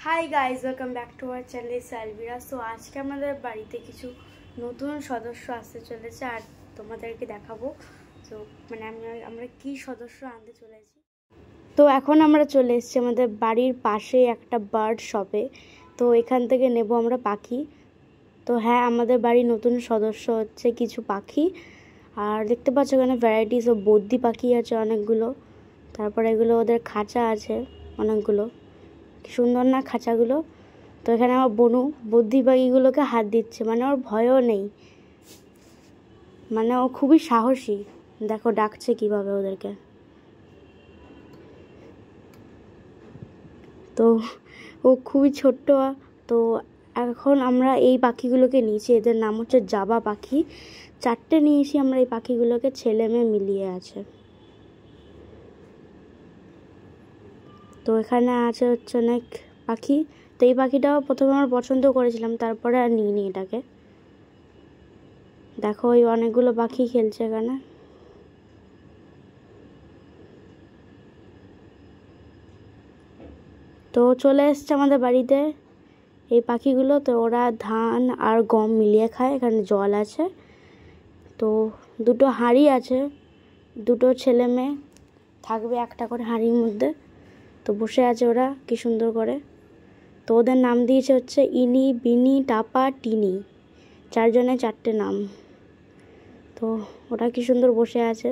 High guys, welcome back to our channel Salvira. So আজকে আমাদের বাড়িতে কিছু নতুন সদস্য আসতে চলেছে আর তোমাদেরকে দেখাবো। তো আমরা কি সদস্য আনতে চলেছি। তো এখন আমরা চলে এসেছি আমাদের বাড়ির পাশে একটা বার্ড শপে। তো এখান থেকে নেব আমরা পাখি। তো হ্যাঁ, আমাদের বাড়ির নতুন সদস্য হচ্ছে কিছু পাখি। আর দেখতে পাচ্ছ এখানে ভ্যারাইটিস অফ বদ্যি পাখি আছে অনেকগুলো। তারপরে এগুলো ওদের খাঁচা আছে অনেকগুলো। কি সুন্দর না খাঁচাগুলো। তো এখানে আমার বনু বদ্যি পাখিগুলোকে হাত দিচ্ছে, মানে ওর ভয়ও নেই, মানে ও খুবই সাহসী। দেখো ডাকছে কিভাবে ওদেরকে। তো ও খুবই ছোট্ট। তো এখন আমরা এই পাখিগুলোকে নিয়েছি, এদের নাম হচ্ছে জাবা পাখি। 4টে নিয়েছি আমরা এই পাখিগুলোকে, ছেলে মেয়ে মিলিয়ে আছে। তো এখানে আছে হচ্ছে অনেক পাখি। তো এই পাখিটাও প্রথমে আমরা পছন্দ করেছিলাম, তারপরে আর নিইনি এটাকে। দেখো ওই অনেকগুলো পাখি খেলছে এখানে। তো চলে এসছে আমাদের বাড়িতে এই পাখিগুলো। তো ওরা ধান আর গম মিলিয়ে খায়। এখানে জল আছে। তো দুটো হাঁড়ি আছে, দুটো ছেলে মেয়ে থাকবে একটা করে হাঁড়ির মধ্যে। তো বসে আছে ওরা কি সুন্দর করে। তো ওদের নাম দিয়েছে হচ্ছে ইনি, বিনি, টাপা, টিনি। 4 জনের 4টে নাম। তো ওরা কি সুন্দর বসে আছে।